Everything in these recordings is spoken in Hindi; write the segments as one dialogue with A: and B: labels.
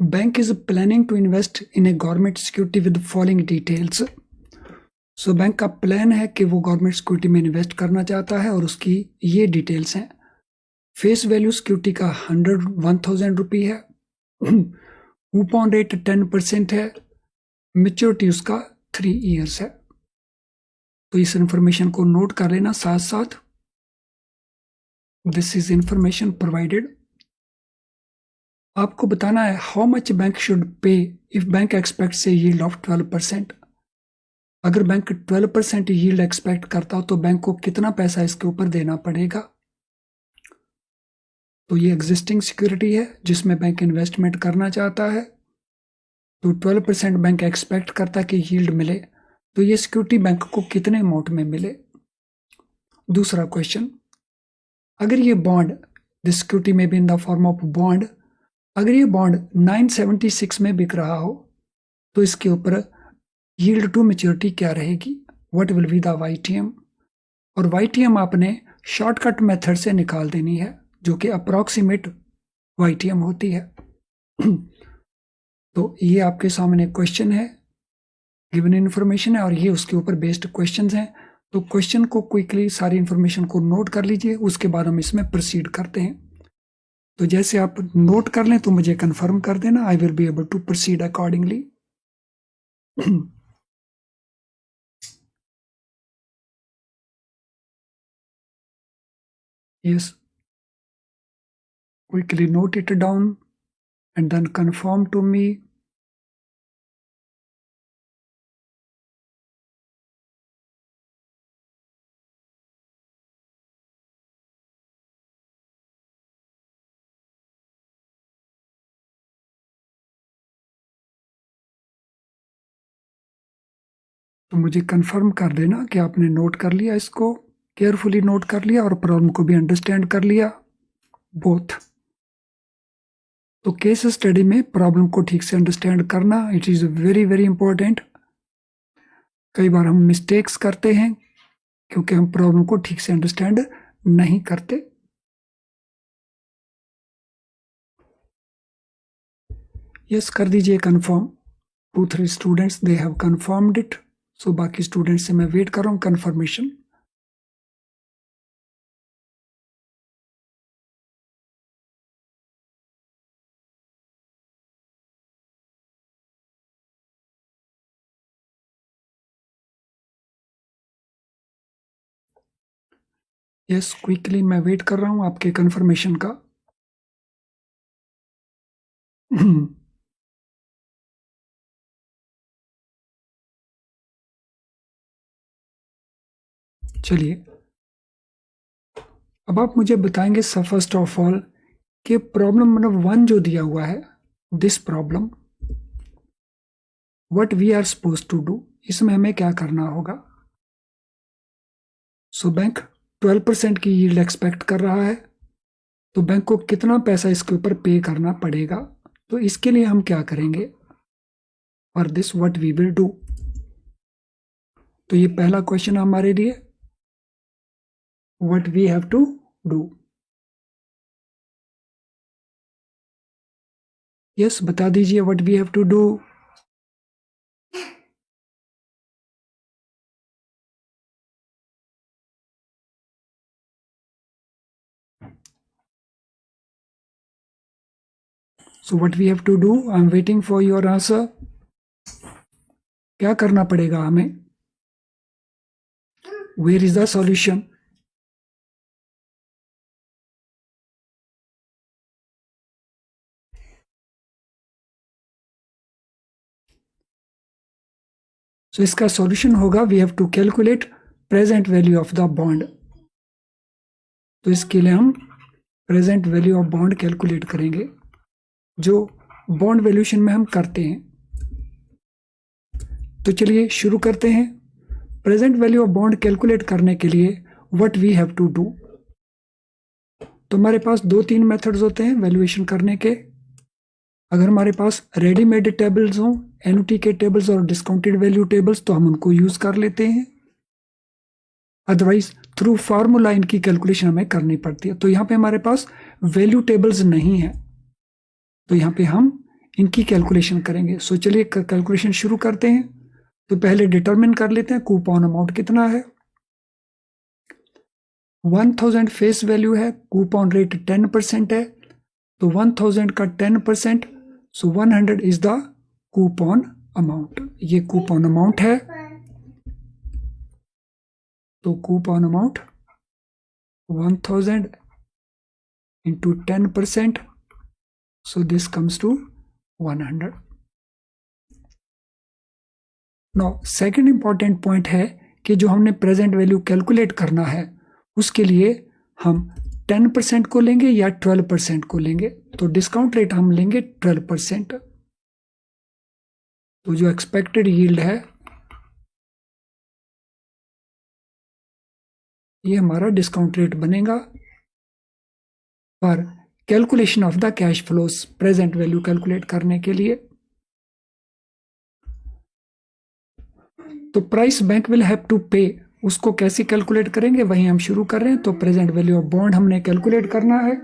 A: Bank is planning to invest in a government security with the following details. So bank का प्लान है कि वो गवर्नमेंट सिक्योरिटी में इन्वेस्ट करना चाहता है और उसकी ये डिटेल्स हैं. फेस वैल्यू सिक्योरिटी का 1,000 रुपये है. कूपन रेट 10% है. मेच्योरिटी उसका 3 years है. तो इस इंफॉर्मेशन को नोट कर लेना साथ साथ. This is information provided. आपको बताना है how much bank should pay if bank aspects A yield of 12%. अगर बैंक 12% यील्ड एक्सपेक्ट करता हो तो बैंक को कितना पैसा इसके ऊपर देना पड़ेगा. तो ये एग्जिस्टिंग सिक्योरिटी है जिसमें बैंक इन्वेस्टमेंट करना चाहता है. तो 12% बैंक एक्सपेक्ट करता है कि यील्ड मिले. तो ये सिक्योरिटी बैंक को कितने अमाउंट में मिले. दूसरा क्वेश्चन, अगर ये बॉन्ड दिस सिक्योरिटी में भी in the form of bond, अगर ये बॉन्ड 976 में बिक रहा हो तो इसके ऊपर यील्ड टू मैच्योरिटी क्या रहेगी. What will be the YTM. और YTM आपने शॉर्टकट मेथड से निकाल देनी है जो कि अप्रॉक्सीमेट YTM होती है. तो ये आपके सामने क्वेश्चन है, गिवन इन्फॉर्मेशन है और ये उसके ऊपर बेस्ड क्वेश्चंस हैं. तो क्वेश्चन को क्विकली सारी इन्फॉर्मेशन को नोट कर लीजिए, उसके बाद हम इसमें प्रोसीड करते हैं. तो जैसे आप नोट कर लें तो मुझे कंफर्म कर देना. I will be able to proceed accordingly. yes, quickly note it down and then confirm to me. तो मुझे कंफर्म कर देना कि आपने नोट कर लिया, इसको केयरफुली नोट कर लिया और प्रॉब्लम को भी अंडरस्टैंड कर लिया बोथ. तो केस स्टडी में प्रॉब्लम को ठीक से अंडरस्टैंड करना it is very very important. कई बार हम मिस्टेक्स करते हैं क्योंकि हम प्रॉब्लम को ठीक से अंडरस्टैंड नहीं करते. यस कर दीजिए confirm. 2-3 students they have confirmed it. So बाकी स्टूडेंट्स से मैं वेट कर रहा हूँ कंफर्मेशन. यस क्विकली मैं वेट कर रहा हूँ आपके कंफर्मेशन का. चलिए अब आप मुझे बताएंगे फर्स्ट ऑफ ऑल कि प्रॉब्लम नंबर 1 जो दिया हुआ है, this problem what we are suppose to do, इसमें हमें क्या करना होगा. सो बैंक 12% की यील्ड एक्सपेक्ट कर रहा है तो बैंक को कितना पैसा इसके ऊपर पे करना पड़ेगा. तो इसके लिए हम क्या करेंगे, for this what we will do. तो ये पहला क्वेश्चन हमारे लिए, what we have to do. Yes बता दीजिए what we have to do. So what we have to do? I'm waiting for your answer. क्या करना पड़ेगा हमें? Where is the solution? So इसका solution होगा we have to calculate present value of the bond. तो इसके लिए हम present value of bond calculate करेंगे जो बॉन्ड वैल्यूएशन में हम करते हैं. तो चलिए शुरू करते हैं. Present value of bond calculate करने के लिए what we have to do. तो हमारे पास 2-3 मेथड्स होते हैं वैल्यूएशन करने के. अगर हमारे पास रेडीमेड टेबल्स हों, एनुटी के टेबल्स और डिस्काउंटेड वैल्यू टेबल्स, तो हम उनको यूज कर लेते हैं. अदरवाइज थ्रू फार्मूला इनकी कैलकुलेशन हमें करनी पड़ती है. तो यहाँ पे हमारे पास वैल्यू टेबल्स नहीं है तो यहाँ पे हम इनकी कैलकुलेशन करेंगे। सो चलिए कैलकुलेशन शुरू करते हैं। तो पहले डिटरमिन कर लेते हैं कूपन अमाउंट कितना है। 1000 फेस वैल्यू है, कूपन रेट 10% है, तो 1000 का 10%, सो 100 इज द कूपन अमाउंट। ये कूपन अमाउंट है। तो coupon amount 1000 into 10%, so this comes to 100. Now second important point है कि जो हमने प्रेजेंट वैल्यू कैलकुलेट करना है उसके लिए हम 10% को लेंगे या 12% को लेंगे। तो डिस्काउंट रेट हम लेंगे 12%। तो जो एक्सपेक्टेड यील्ड है ये हमारा डिस्काउंट रेट बनेगा पर calculation of the cash flows, present value calculate करने के लिए। तो price bank will have to pay, उसको कैसे कैलकुलेट करेंगे वही हम शुरू कर रहे हैं। तो प्रेजेंट वैल्यू ऑफ बॉन्ड हमने कैलकुलेट करना है।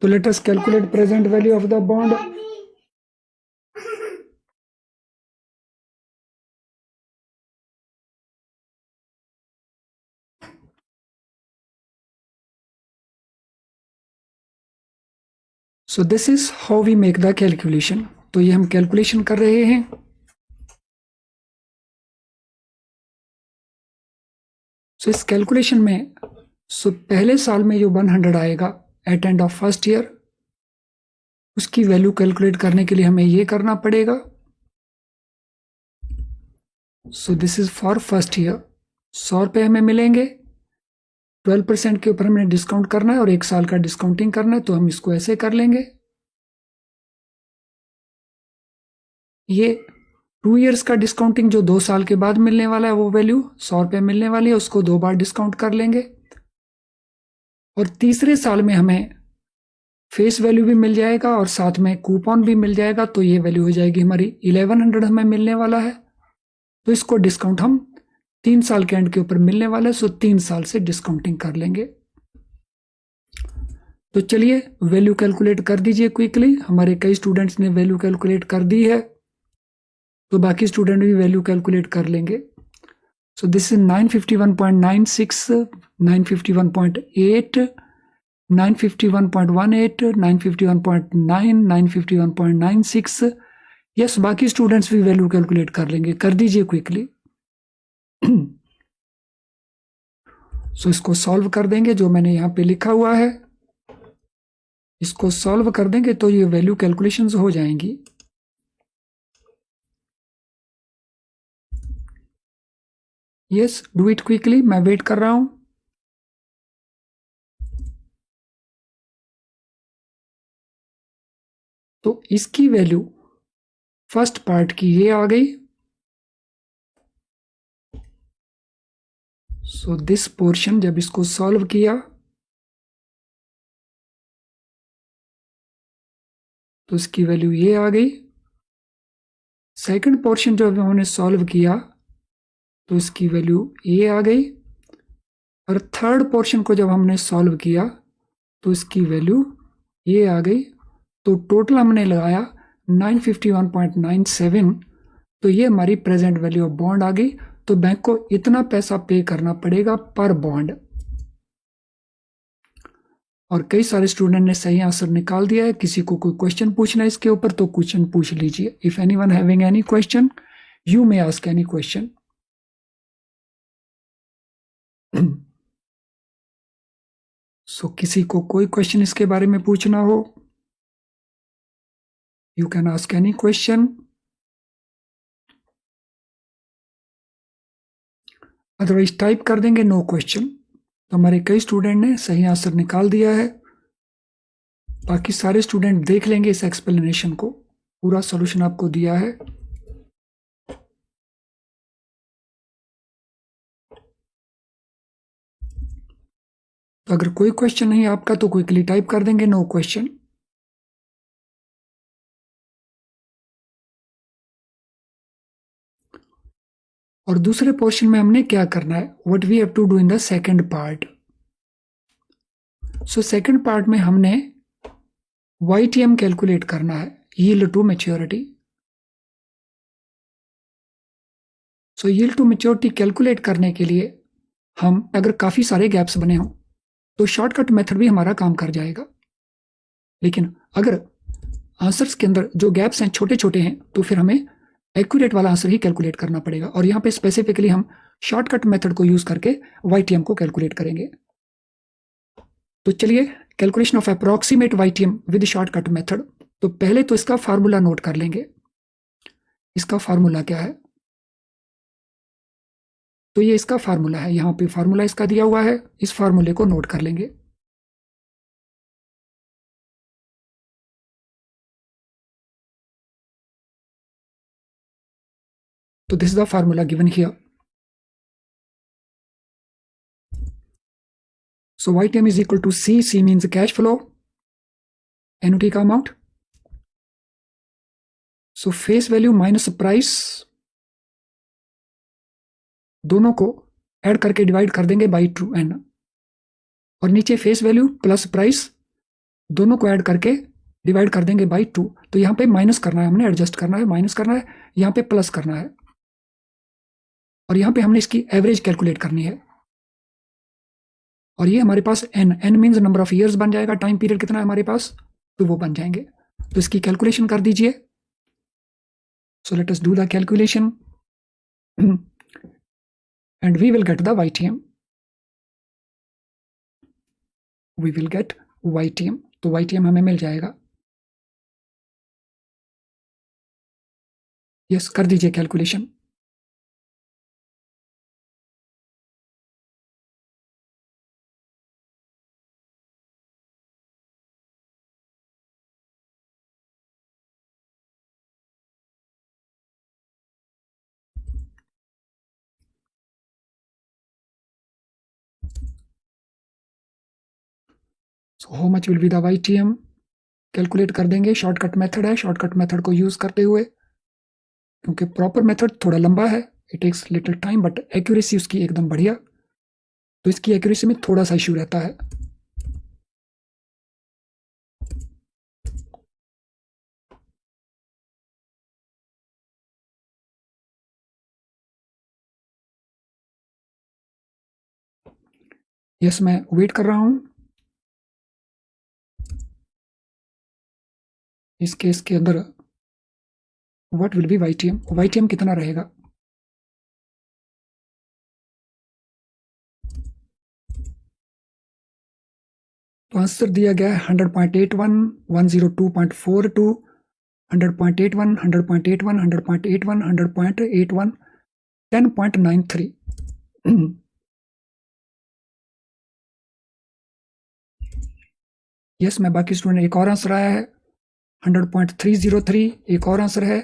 A: तो let us calculate present value of the bond. So this is how we make the calculation. तो ये हम कैलकुलेशन कर रहे हैं। सो इस कैलकुलेशन में पहले साल में जो 100 आएगा at end of first year, उसकी वैल्यू कैलकुलेट करने के लिए हमें ये करना पड़ेगा। So this is for first year. 100 रुपये हमें मिलेंगे, 12% के ऊपर हमने डिस्काउंट करना है और 1 साल का डिस्काउंटिंग करना है। तो हम इसको ऐसे कर लेंगे। ये 2 इयर्स का डिस्काउंटिंग जो 2 साल के बाद मिलने वाला है वो वैल्यू 100 रुपये मिलने वाली है, उसको 2 बार डिस्काउंट कर लेंगे। और तीसरे साल में हमें फेस वैल्यू भी मिल जाएगा और साथ में कूपन भी मिल जाएगा। तो ये वैल्यू हो जाएगी हमारी 1100 हमें मिलने वाला है। तो इसको डिस्काउंट हम 3 साल के एंड के ऊपर मिलने वाला है। सो 3 साल से डिस्काउंटिंग कर लेंगे। तो चलिए वैल्यू कैलकुलेट कर दीजिए क्विकली। हमारे कई स्टूडेंट्स ने वैल्यू कैलकुलेट कर दी है, तो बाकी स्टूडेंट भी वैल्यू कैलकुलेट कर लेंगे। सो दिस इज 951.96, 951.8, 951.18, 951.9, 951.96। यस, बाकी स्टूडेंट्स भी वैल्यू कैलकुलेट कर लेंगे। कर दीजिए क्विकली। सो इसको सॉल्व कर देंगे, जो मैंने यहां पे लिखा हुआ है इसको सॉल्व कर देंगे तो ये वैल्यू कैलकुलेशंस हो जाएंगी। यस, डू इट क्विकली, मैं वेट कर रहा हूं। तो इसकी वैल्यू फर्स्ट पार्ट की ये आ गई। सो दिस पोर्शन जब इसको सॉल्व किया तो इसकी वैल्यू ये आ गई। सेकंड पोर्शन जब हमने सॉल्व किया तो इसकी वैल्यू ये आ गई। और थर्ड पोर्शन को जब हमने सॉल्व किया तो इसकी वैल्यू ये आ गई। तो टोटल हमने लगाया 951.97। तो ये हमारी प्रेजेंट वैल्यू ऑफ बॉन्ड आ गई। तो बैंक को इतना पैसा पे करना पड़ेगा पर बॉन्ड। और कई सारे स्टूडेंट ने सही आंसर निकाल दिया है। किसी को कोई क्वेश्चन पूछना है इसके ऊपर तो क्वेश्चन पूछ लीजिए। If anyone having any question you may ask any question. So किसी को कोई क्वेश्चन इसके बारे में पूछना हो you can ask any question, otherwise type कर देंगे नो क्वेश्चन। तो हमारे कई स्टूडेंट ने सही आंसर निकाल दिया है। बाकी सारे स्टूडेंट देख लेंगे इस एक्सप्लेनेशन को, पूरा सॉल्यूशन आपको दिया है। तो अगर कोई क्वेश्चन नहीं आपका तो क्विकली टाइप कर देंगे नो क्वेश्चन। और दूसरे पोर्शन में हमने क्या करना है, what we have to do in the second part. So second part में हमने YTM कैलकुलेट करना है, yield to maturity. So yield to maturity calculate करने के लिए हम अगर काफ़ी सारे गैप्स बने हों तो शॉर्टकट मेथड भी हमारा काम कर जाएगा, लेकिन अगर आंसर्स के अंदर जो गैप्स हैं छोटे छोटे हैं तो फिर हमें एक्यूरेट वाला आंसर ही कैलकुलेट करना पड़ेगा, और यहाँ पे स्पेसिफिकली हम शॉर्टकट मेथड को यूज करके YTM को कैलकुलेट करेंगे। तो चलिए, calculation of approximate YTM with shortcut method. तो पहले तो इसका फार्मूला नोट कर लेंगे। इसका फार्मूला क्या है, तो ये इसका फार्मूला है, यहाँ पे फार्मूला इसका दिया हुआ है, इस फार्मूले को नोट कर लेंगे। तो this is the formula given here. So YTM is equal to C. C means cash flow, annuity का amount. So face value minus price, दोनों को ऐड करके डिवाइड कर देंगे बाई 2n, और नीचे फेस वैल्यू प्लस प्राइस, दोनों को ऐड करके डिवाइड कर देंगे बाई 2। तो यहाँ पे माइनस करना है, हमने एडजस्ट करना है, माइनस करना है, यहाँ पे प्लस करना है, और यहाँ पे हमने इसकी एवरेज कैलकुलेट करनी है। और ये हमारे पास n means number of years बन जाएगा, टाइम पीरियड कितना है हमारे पास, तो वो बन जाएंगे। तो इसकी कैलकुलेशन कर दीजिए। So let us do the calculation and we will get the YTM। We will get YTM। तो YTM हमें मिल जाएगा। यस, कर दीजिए calculation. So how much will be the YTM, calculate कर देंगे। शॉर्टकट मेथड है, शॉर्टकट मेथड को यूज करते हुए, क्योंकि प्रॉपर मेथड थोड़ा लंबा है, it takes little time, but accuracy उसकी एकदम बढ़िया। तो इसकी एक्यूरेसी में थोड़ा सा इश्यू रहता है। यस, मैं वेट कर रहा हूं। इस केस के अंदर व्हाट विल बी YTM कितना रहेगा। तो आंसर दिया गया है 100.81, 102.42, 100.81, 100.81, 100.81, 100.81, 10.93। यस, मैं बाकी स्टूडेंट, एक और आंसर आया है 100.303, एक और आंसर है